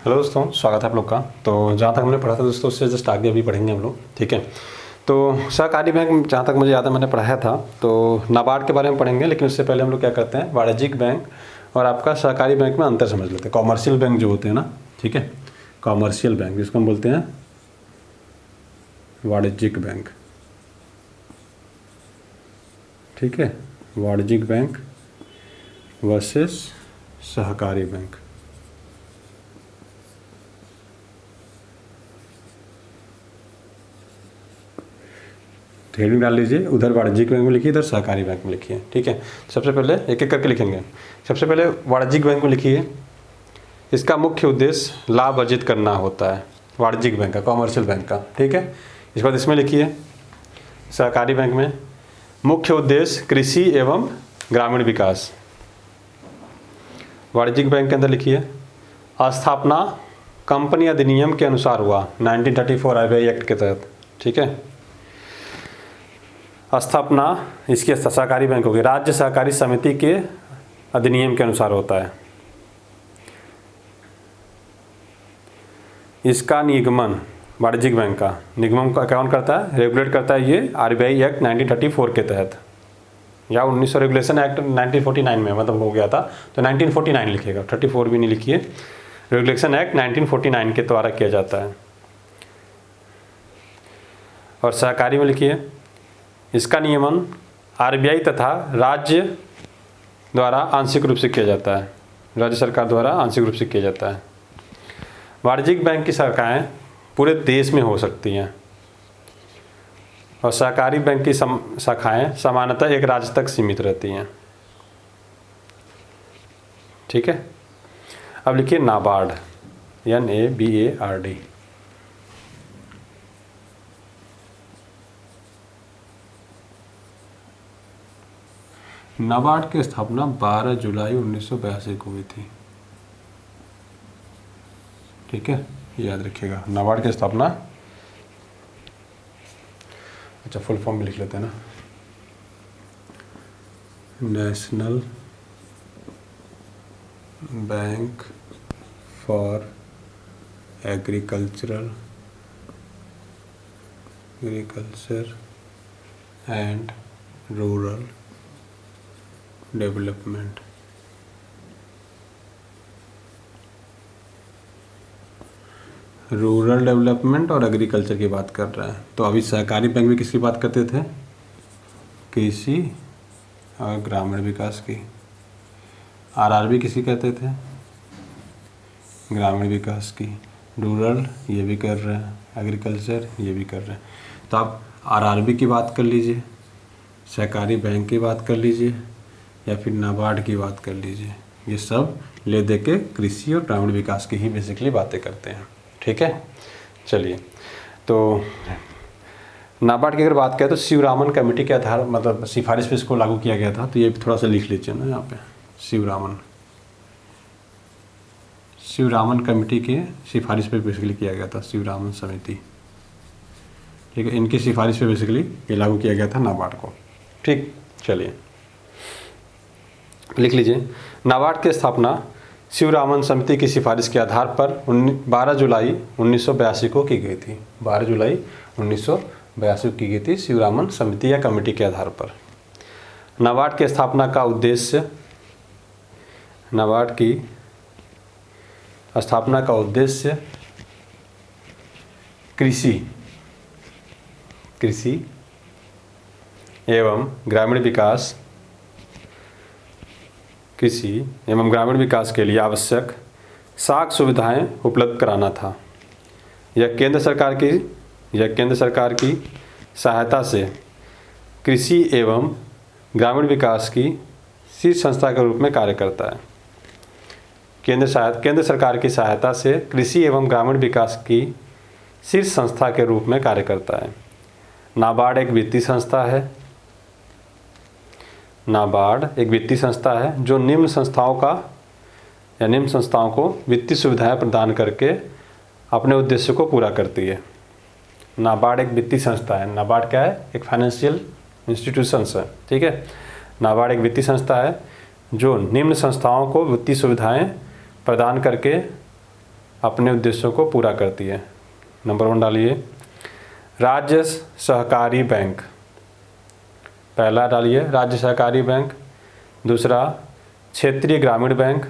Hello दोस्तों, स्वागत है आप लोग का। तो जहाँ तक हमने पढ़ा था दोस्तों, उससे जस्ट आगे अभी पढ़ेंगे हम लोग, ठीक है। तो सहकारी बैंक, जहाँ तक मुझे याद है मैंने पढ़ाया था, तो नाबार्ड के बारे में पढ़ेंगे। लेकिन उससे पहले हम लोग क्या करते हैं, वाणिज्यिक बैंक और आपका सहकारी बैंक में अंतर समझ लेते हैं। कॉमर्शियल बैंक जो होते हैं ना, ठीक है, कॉमर्शियल बैंक जिसको हम बोलते हैं वाणिज्यिक बैंक, ठीक है, वाणिज्यिक बैंक वर्सेस सहकारी बैंक। हेडिंग डाल लीजिए, उधर वाणिज्यिक बैंक में लिखिए, इधर सहकारी बैंक में लिखिए, ठीक है। सबसे पहले एक एक करके लिखेंगे। सबसे पहले वाणिज्यिक बैंक में लिखिए, इसका मुख्य उद्देश्य लाभ अर्जित करना होता है, वाणिज्यिक बैंक का, कॉमर्शियल बैंक का, ठीक है। इसके बाद इसमें लिखिए सहकारी बैंक में मुख्य उद्देश्य कृषि एवं ग्रामीण विकास। वाणिज्यिक बैंक के अंदर लिखिए स्थापना कंपनी अधिनियम के अनुसार हुआ, 1934 RBI एक्ट के तहत, ठीक है। स्थापना इसकी सहकारी बैंक होगी, राज्य सहकारी समिति के अधिनियम के अनुसार होता है। इसका निगमन, वाणिज्यिक बैंक का निगमन का कौन करता है, रेगुलेट करता है ये RBI एक्ट 1934 के तहत, या 1900 रेगुलेशन एक्ट 1949 में मतलब हो गया था, तो 1949 लिखिएगा, 34 भी नहीं लिखिए। रेगुलेशन एक्ट 1949 के द्वारा किया जाता है। और सहकारी में लिखिए इसका नियमन RBI तथा राज्य द्वारा आंशिक रूप से किया जाता है, राज्य सरकार द्वारा आंशिक रूप से किया जाता है। वाणिज्यिक बैंक की शाखाएं पूरे देश में हो सकती हैं और सहकारी बैंक की शाखाएं सामान्यतः एक राज्य तक सीमित रहती हैं, ठीक है। अब लिखिए नाबार्ड, NABARD। नाबार्ड की स्थापना 12 जुलाई 1982 को हुई थी, ठीक है, याद रखिएगा नाबार्ड की स्थापना। अच्छा, फुल फॉर्म में लिख लेते हैं ना, national bank for agriculture and rural development. Rural development और एग्रीकल्चर की बात कर रहा है। तो अभी सहकारी बैंक में किसकी बात करते थे, कृषि और ग्रामीण विकास की। RRB किसकी कहते थे, ग्रामीण विकास की। रूरल ये भी कर रहे हैं, एग्रीकल्चर ये भी कर रहे हैं। तो आप RRB की बात कर लीजिए, सहकारी बैंक की बात कर लीजिए, या फिर नाबार्ड की बात कर लीजिए, ये सब ले दे के कृषि और ग्रामीण विकास की ही बेसिकली बातें करते हैं, ठीक है। चलिए, तो नाबार्ड की अगर बात करें तो शिवरामन कमेटी के आधार मतलब सिफारिश पे इसको लागू किया गया था। तो ये थोड़ा सा लिख लीजिए ना यहाँ पे, शिवरामन कमेटी के सिफारिश पे बेसिकली किया गया था, शिवरामन समिति, ठीक है। इनकी सिफारिश पे बेसिकली ये लागू किया गया था नाबार्ड को, ठीक। चलिए लिख लीजिए, नाबार्ड की स्थापना शिवरामन समिति की सिफारिश के आधार पर 12 जुलाई 1982 को की गई थी। 12 जुलाई 1982 की गई थी शिवरामन समिति या कमेटी के आधार पर। नाबार्ड की स्थापना का उद्देश्य, नाबार्ड की स्थापना का उद्देश्य कृषि एवं ग्रामीण विकास, कृषि एवं ग्रामीण विकास के लिए आवश्यक साख सुविधाएं उपलब्ध कराना था। यह केंद्र सरकार की सहायता से कृषि एवं ग्रामीण विकास की शीर्ष संस्था के रूप में कार्य करता है। केंद्र सरकार की सहायता से कृषि एवं ग्रामीण विकास की शीर्ष संस्था के रूप में कार्य करता है। नाबार्ड एक वित्तीय संस्था है। नाबार्ड एक वित्तीय संस्था है जो निम्न संस्थाओं को वित्तीय सुविधाएं प्रदान करके अपने उद्देश्य को पूरा करती है। नाबार्ड एक वित्तीय संस्था है। नाबार्ड क्या है, एक फाइनेंशियल इंस्टीट्यूशंस है, ठीक है। नाबार्ड एक वित्तीय संस्था है जो निम्न संस्थाओं को वित्तीय सुविधाएं प्रदान करके अपने उद्देश्यों को पूरा करती है। नंबर 1 डालिए, राज्य सहकारी बैंक। पहला डालिए राज्य सहकारी बैंक, दूसरा क्षेत्रीय ग्रामीण बैंक।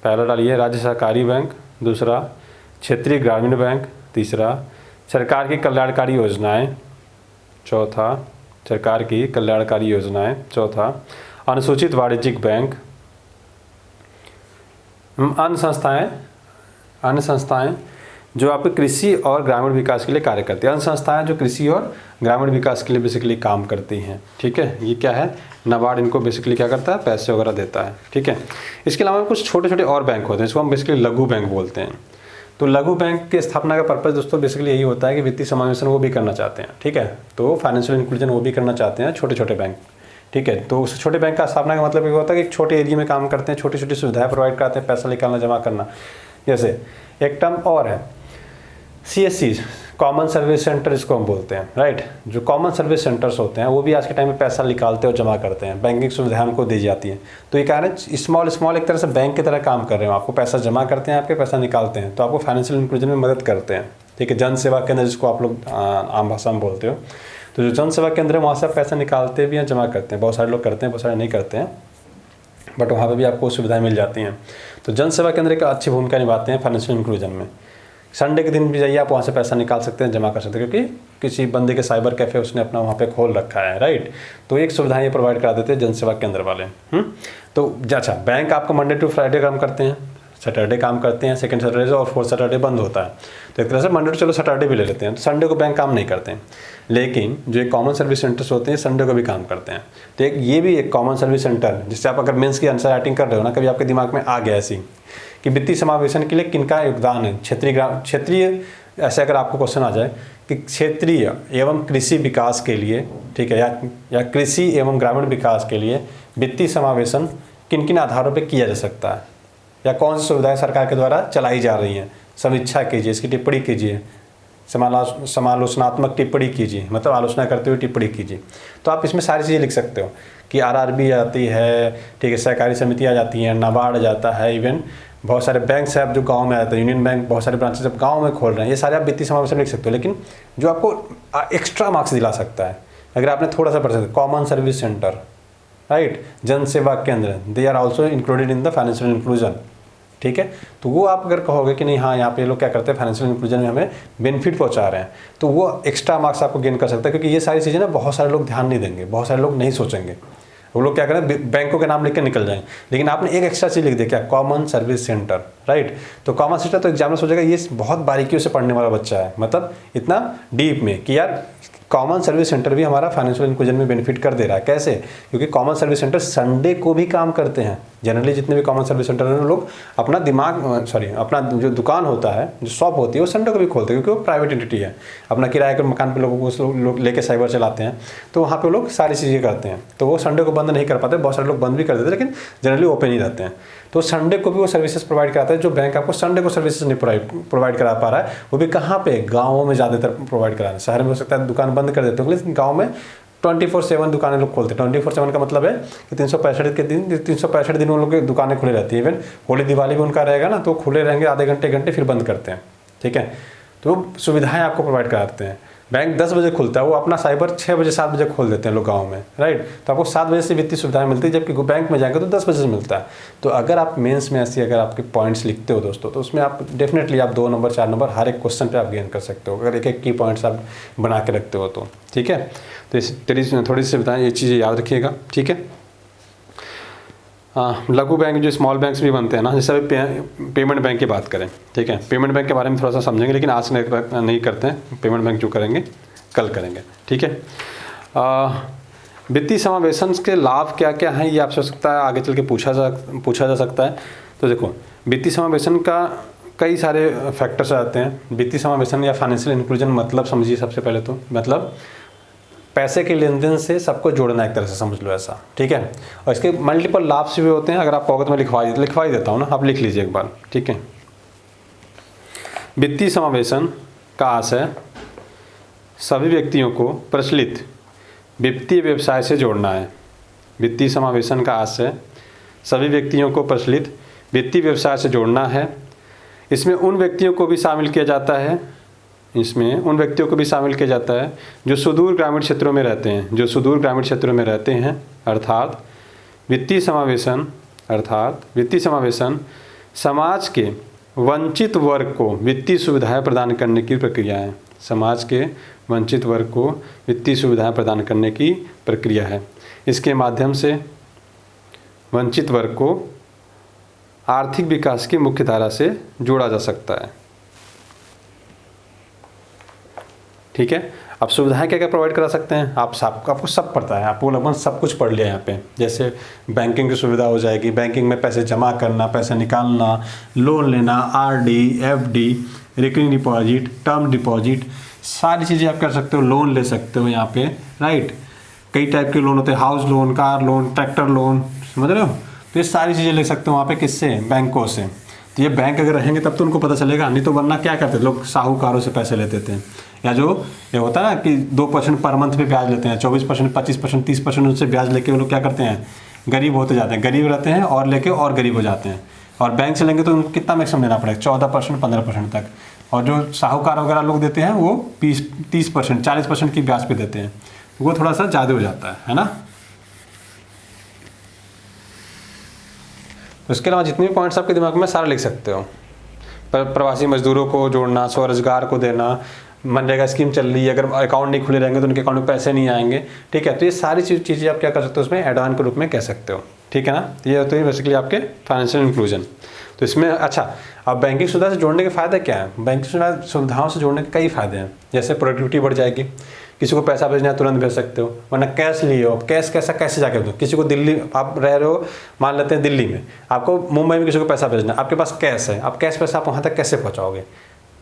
पहला डालिए राज्य सहकारी बैंक, दूसरा क्षेत्रीय ग्रामीण बैंक, तीसरा सरकार की कल्याणकारी योजनाएं, चौथा सरकार की कल्याणकारी योजनाएं, चौथा अनुसूचित वाणिज्यिक बैंक। अन्य संस्थाएं जो आपके कृषि और ग्रामीण विकास के लिए कार्य करती है। अन्य संस्थाएं जो कृषि और ग्रामीण विकास के लिए बेसिकली काम करती हैं। ठीक है, ये क्या है, नाबार्ड इनको बेसिकली क्या करता है, पैसे वगैरह देता है। ठीक है, इसके अलावा कुछ छोटे छोटे और बैंक होते हैं, इसको हम बेसिकली लघु बैंक बोलते हैं। तो लघु बैंक की स्थापना का पर्पज़ दोस्तों बेसिकली यही होता है कि वित्तीय समावेशन वो भी करना चाहते हैं। ठीक है, तो फाइनेंशियल इंक्लूजन वो भी करना चाहते हैं, छोटे छोटे बैंक। ठीक है, तो उस छोटे बैंक का स्थापना का मतलब ये होता है कि छोटे एरिया में काम करते हैं, छोटी छोटी सुविधाएं प्रोवाइड कराते हैं, पैसा निकालना जमा करना। जैसे एक टर्म और है CSC, कॉमन सर्विस सेंटर इसको हम बोलते हैं, राइट। जो कॉमन सर्विस सेंटर्स होते हैं वो भी आज के टाइम में पैसा निकालते और जमा करते हैं, बैंकिंग सुविधाएं उनको दी जाती हैं। तो ये कारण स्मॉल एक तरह से बैंक की तरह काम कर रहे हो, आपको पैसा जमा करते हैं, आपके पैसा निकालते हैं, तो आपको फाइनेंशियल इंक्लूजन में मदद करते हैं। ठीक है, जन सेवा केंद्र जिसको आप लोग आम भाषा में बोलते हो, तो जो जन सेवा केंद्र है वहाँ से आप पैसा निकालते भी हैं, जमा करते हैं। बहुत सारे लोग करते हैं, बहुत सारे नहीं करते हैं, बट वहाँ पर भी आपको सुविधाएँ मिल जाती हैं। तो जन सेवा केंद्र का अच्छी भूमिका निभाते हैं फाइनेंशियल इंक्लूजन में। संडे के दिन भी जाइए, आप वहाँ से पैसा निकाल सकते हैं, जमा कर सकते हैं, क्योंकि किसी बंदे के साइबर कैफ़े उसने अपना वहाँ पे खोल रखा है, राइट। तो एक सुविधाएं ये प्रोवाइड करा देते हैं जन सेवा केंद्र वाले। तो अच्छा, बैंक आपका मंडे टू फ्राइडे काम करते हैं, सैटरडे काम करते हैं, सेकंड सैटरडे और फोर्थ सैटरडे बंद होता है। तो एक तरह से मंडे टू चलो सैटरडे भी ले लेते हैं, तो संडे को बैंक काम नहीं करते हैं। लेकिन जो एक कॉमन सर्विस सेंटर्स होते हैं संडे को भी काम करते हैं। तो एक ये भी एक कॉमन सर्विस सेंटर, जिससे आप अगर मेंस की आंसर राइटिंग कर रहे हो ना, कभी आपके दिमाग में आ गया ऐसी कि वित्तीय समावेशन के लिए किनका योगदान है, क्षेत्रीय ऐसे अगर आपको क्वेश्चन आ जाए कि क्षेत्रीय एवं कृषि विकास के लिए, ठीक है, या कृषि एवं ग्रामीण विकास के लिए वित्तीय समावेशन किन किन आधारों पे किया जा सकता है, या कौन सी सुविधाएं सरकार के द्वारा चलाई जा रही हैं, समीक्षा कीजिए, इसकी टिप्पणी कीजिए, समालोचनात्मक टिप्पणी कीजिए, मतलब आलोचना करते हुए टिप्पणी कीजिए। तो आप इसमें सारी चीज़ें लिख सकते हो कि RRB आती है, ठीक है, सहकारी समिति आ जाती हैं, नाबार्ड आ जाता है, इवन बहुत सारे बैंक्स हैं अब जो गांव में आते हैं, यूनियन बैंक बहुत सारे ब्रांचेस अब गांव में खोल रहे हैं, ये सारे आप वित्तीय समावेशन लिख सकते हो। लेकिन जो आपको एक्स्ट्रा मार्क्स दिला सकता है अगर आपने थोड़ा सा पढ़ सकते, common service centre, right, Jan Seva Kendra, they are also included in the financial inclusion. ठीक है, तो वो आप अगर कहोगे कि नहीं हाँ यहाँ पे लोग क्या करते हैं फाइनेंशियल इंक्लूजन में हमें बेनिफिट पहुंचा रहे हैं, तो वो एक्स्ट्रा मार्क्स आपको गेन कर सकता है। क्योंकि ये सारी चीज़ें ना बहुत सारे लोग ध्यान नहीं देंगे, बहुत सारे लोग नहीं सोचेंगे, वो लोग क्या करें बैंकों के नाम लिख के निकल जाएं। लेकिन आपने एक एक्स्ट्रा चीज़ लिख दिया क्या, कॉमन सर्विस सेंटर, राइट। तो कॉमन सेंटर तो एग्जाम में सोचेगा ये बहुत बारीकियों से पढ़ने वाला बच्चा है, मतलब इतना डीप में कि यार कॉमन सर्विस सेंटर भी हमारा फाइनेंशियल इंक्लूजन में बेनिफिट कर दे रहा है। कैसे, क्योंकि कॉमन सर्विस सेंटर संडे को भी काम करते हैं। जनरली जितने भी कॉमन सर्विस सेंटर हैं लोग अपना अपना जो दुकान होता है, जो शॉप होती है, वो संडे को भी खोलते हैं, क्योंकि वो प्राइवेट एंटिटी है। अपना किराए के मकान पे लोगों को लोग लेके साइबर चलाते हैं, तो वहाँ पे लोग सारी चीज़ें करते हैं। तो वो संडे को बंद नहीं कर पाते, बहुत सारे लोग बंद भी कर देते हैं, लेकिन जनरली ओपन ही रहते हैं। तो संडे को भी वो सर्विसेज प्रोवाइड कराता है, जो बैंक आपको संडे को सर्विसेज नहीं प्रोवाइड करा पा रहा है, वो भी कहाँ पे, गाँवों में ज़्यादातर प्रोवाइड करा रहे हैं। शहर में हो सकता है दुकान बंद कर देते हैं, लेकिन गाँव में 24/7 दुकानें लोग खोलते हैं। 24/7 का मतलब है कि 365 दिन उन लोग की दुकानें खुली रहती है। इवन होली दिवाली भी उनका रहेगा ना, तो खुले रहेंगे आधे घंटे फिर बंद करते हैं। ठीक है, तो सुविधाएं आपको प्रोवाइड कराते हैं। बैंक 10 बजे खुलता है, वो अपना साइबर 6 बजे 7 बजे खोल देते हैं लोग गाँव में, राइट। तो आपको 7 बजे से वित्तीय सुविधाएं मिलती है, जबकि बैंक में जाएंगे तो 10 बजे से मिलता है। तो अगर आप मेंस में ऐसी अगर आपके पॉइंट्स लिखते हो दोस्तों, तो उसमें आप डेफिनेटली आप 2 नंबर 4 नंबर हर एक क्वेश्चन पे आप गेन कर सकते हो, अगर एक की पॉइंट्स आप बना के रखते हो तो। ठीक है, तो इस थोड़ी सी बताएं, ये चीज़ें याद रखिएगा। ठीक है, लघु बैंक जो स्मॉल बैंक्स भी बनते हैं ना, जैसे अभी पेमेंट बैंक की बात करें, ठीक है, पेमेंट बैंक के बारे में थोड़ा सा समझेंगे, लेकिन आज नहीं करते हैं। पेमेंट बैंक जो करेंगे कल करेंगे। ठीक है, वित्तीय समावेशन के लाभ क्या क्या हैं, ये आपसे हो सकता है आगे चल के पूछा जा सकता है। तो देखो, वित्तीय समावेशन का कई सारे फैक्टर्स आते हैं। वित्तीय समावेशन या फाइनेंशियल इंक्लूजन मतलब समझिए, सबसे पहले तो मतलब पैसे के लेन देन से सबको जोड़ना, एक तरह से समझ लो ऐसा। ठीक है, और इसके मल्टीपल लाभ भी होते हैं। अगर आप कहोगे तो मैं लिखवा ही देता हूँ ना, आप लिख लीजिए एक बार। ठीक है, वित्तीय समावेशन का आशय सभी व्यक्तियों को प्रचलित वित्तीय व्यवसाय से जोड़ना है। वित्तीय समावेशन का आशय सभी व्यक्तियों को प्रचलित वित्तीय व्यवसाय से जोड़ना है। इसमें उन व्यक्तियों को भी शामिल किया जाता है जो सुदूर ग्रामीण क्षेत्रों में रहते हैं, अर्थात वित्तीय समावेशन समाज के वंचित वर्ग को वित्तीय सुविधाएं प्रदान करने की प्रक्रिया है। इसके माध्यम से वंचित वर्ग को आर्थिक विकास की मुख्य धारा से जोड़ा जा सकता है। ठीक है, अब सुविधाएं क्या क्या प्रोवाइड करा सकते हैं, आपको सब पता है, आपको लगभग सब कुछ पढ़ लिया यहाँ पे। जैसे बैंकिंग की सुविधा हो जाएगी, बैंकिंग में पैसे जमा करना, पैसे निकालना, लोन लेना, RD, FD, recurring deposit, term deposit, सारी चीज़ें आप कर सकते हो। लोन ले सकते हो यहाँ पे, राइट। कई टाइप के लोन होते हैं, house loan, car loan, tractor loan, समझ रहे हो। तो ये सारी चीज़ें ले सकते हो वहाँ पे, किससे, बैंकों से। तो ये बैंक अगर रहेंगे तब तो उनको पता चलेगा, नहीं तो वरना क्या करते लोग, साहूकारों से पैसे लेते थे, या जो ये होता है ना कि 2% पर मंथ पे ब्याज लेते हैं, 24%, 25%, 30% उनसे ब्याज लेके वो लोग क्या करते हैं, गरीब होते जाते हैं, गरीब रहते हैं और लेके और गरीब हो जाते हैं। और बैंक से लेंगे तो उनको कितना मैक्सिमम देना पड़ेगा, 14%, 15% तक। और जो साहूकार वगैरह लोग देते हैं वो 30%, 40% की ब्याज पे देते हैं, वो थोड़ा सा ज़्यादा हो जाता है ना। उसके अलावा जितने भी पॉइंट्स आपके दिमाग में सारे लिख सकते हो। प्रवासी मजदूरों को जोड़ना, स्वरोजगार को देना, मनरेगा स्कीम चल रही है, अगर अकाउंट नहीं खुले रहेंगे तो उनके अकाउंट में पैसे नहीं आएंगे। ठीक है, तो ये सारी चीज़ें आप क्या कर सकते हो, उसमें एड ऑन के रूप में कह सकते हो। ठीक है ना, ये होते हैं बेसिकली आपके फाइनेंशियल इंक्लूजन। तो इसमें अच्छा, अब बैंकिंग सुविधा से जोड़ने के फ़ायदे क्या है। बैंकिंग सुविधाओं से जोड़ने के कई फ़ायदे हैं। जैसे प्रोडक्टिविटी बढ़ जाएगी, किसी को पैसा भेजना है तुरंत भेज सकते हो, वरना कैश लिए हो, कैसे जाके दो। किसी को दिल्ली, आप रह रहे हो मान लेते हैं दिल्ली में, आपको मुंबई में किसी को पैसा भेजना है, आपके पास कैश है, आप कैश पैसा आप वहाँ तक कैसे पहुँचाओगे,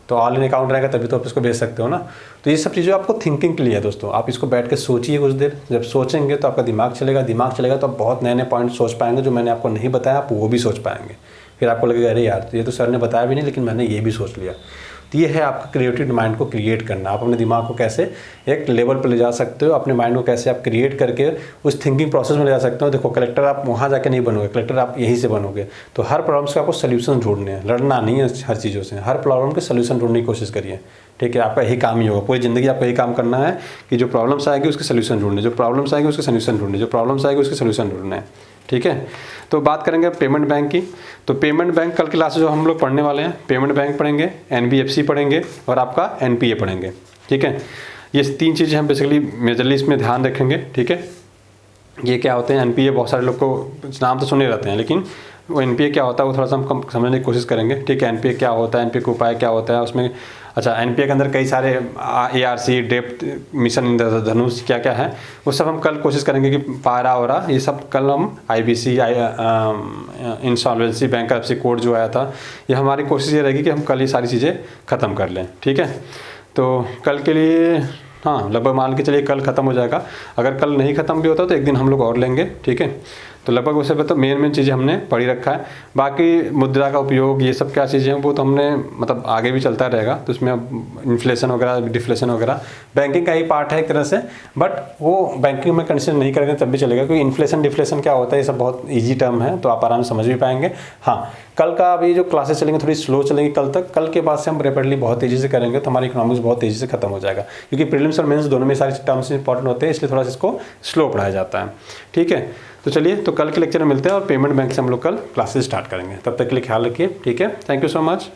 तो ऑल इन अकाउंट रहेगा तभी तो आप इसको भेज सकते हो ना। तो ये सब चीज़ें आपको थिंकिंग के लिए है दोस्तों। आप इसको बैठ के सोचिए कुछ देर, जब सोचेंगे तो आपका दिमाग चलेगा तो आप बहुत नए नए पॉइंट सोच पाएंगे, जो मैंने आपको नहीं बताया आप वो भी सोच पाएंगे। फिर आपको लगेगा अरे यार ये तो सर ने बताया भी नहीं, लेकिन मैंने ये भी सोच लिया। तो ये है आपका क्रिएटिव माइंड को क्रिएट करना। आप अपने दिमाग को कैसे एक लेवल पर ले जा सकते हो, अपने माइंड को कैसे आप क्रिएट करके उस थिंकिंग प्रोसेस में ले जा सकते हो। देखो कलेक्टर आप वहाँ जाके नहीं बनोगे, कलेक्टर आप यहीं से बनोगे। तो हर प्रॉब्लम्स के आपको सोल्यूशन ढूंढने हैं, लड़ना नहीं है हर चीज़ों से, हर प्रॉब्लम के सोल्यूशन ढूंढने की कोशिश करिए। ठीक है, आपका यही काम ही होगा, पूरी ज़िंदगी आपको यही काम करना है कि जो प्रॉब्लम्स आएगी उसके सोल्यूशन ढूंढने, जो प्रॉब्लम्स आएगी उसके सोल्यूशन ढूंढने, जो प्रॉब्लम्स आएगी उसके सोल्यूशन ढूंढने हैं। ठीक है, तो बात करेंगे पेमेंट बैंक की। तो पेमेंट बैंक कल क्लास जो हम लोग पढ़ने वाले हैं, पेमेंट बैंक पढ़ेंगे, NBFC पढ़ेंगे और आपका NPA पढ़ेंगे। ठीक है, ये 3 चीज़ें हम बेसिकली मेजरली इसमें ध्यान रखेंगे। ठीक है, ये क्या होते हैं NPA, बहुत सारे लोग को नाम तो सुने रहते हैं, लेकिन वो NPA क्या होता है वो थोड़ा सा हम समझने की कोशिश करेंगे। ठीक है, NPA क्या होता है, NPA का उपाय क्या होता है उसमें। अच्छा, NPA के अंदर कई सारे ARC, डेप्थ, मिशन इंद्रधनुष क्या क्या है, वो सब हम कल कोशिश करेंगे कि पारा वरा ये सब कल हम IBC, इंसॉल्वेंसी, बैंकरप्सी कोड जो आया था, ये हमारी कोशिश ये रहेगी कि हम कल ये सारी चीज़ें ख़त्म कर लें। ठीक है, तो कल के लिए हाँ लगभग मान के चलिए कल ख़त्म हो जाएगा। अगर कल नहीं ख़त्म भी होता तो एक दिन हम लोग और लेंगे। ठीक है, तो लगभग उसे तो मेन चीज़ें हमने पढ़ी रखा है। बाकी मुद्रा का उपयोग ये सब क्या चीज़ें हैं वो तो हमने मतलब आगे भी चलता रहेगा। तो उसमें अब इन्फ्लेशन वगैरह, डिफ्लेशन वगैरह बैंकिंग का ही पार्ट है एक तरह से, बट वो बैंकिंग में कंसिडर नहीं करेंगे तब भी चलेगा, क्योंकि इन्फ्लेशन डिफ्लेशन क्या होता है ये सब बहुत ईजी टर्म है, तो आप आराम से समझ भी पाएंगे। हाँ, कल का अभी जो क्लासेस चलेंगे थोड़ी स्लो चलेंगी कल तक, कल के बाद से हम रैपिडली बहुत तेज़ी से करेंगे तो हमारी इकोनॉमिक्स बहुत तेज़ी से खत्म हो जाएगा, क्योंकि प्रीलिम्स और मेंस दोनों में सारे टर्म्स इंपॉर्टेंट होते हैं, इसलिए थोड़ा सा इसको स्लो पढ़ाया जाता है। ठीक है, तो चलिए तो कल के लेक्चर में मिलते हैं और पेमेंट बैंक से हम लोग कल क्लासेस स्टार्ट करेंगे। तब तक के लिए ख्याल रखिए। ठीक है, थैंक यू सो मच।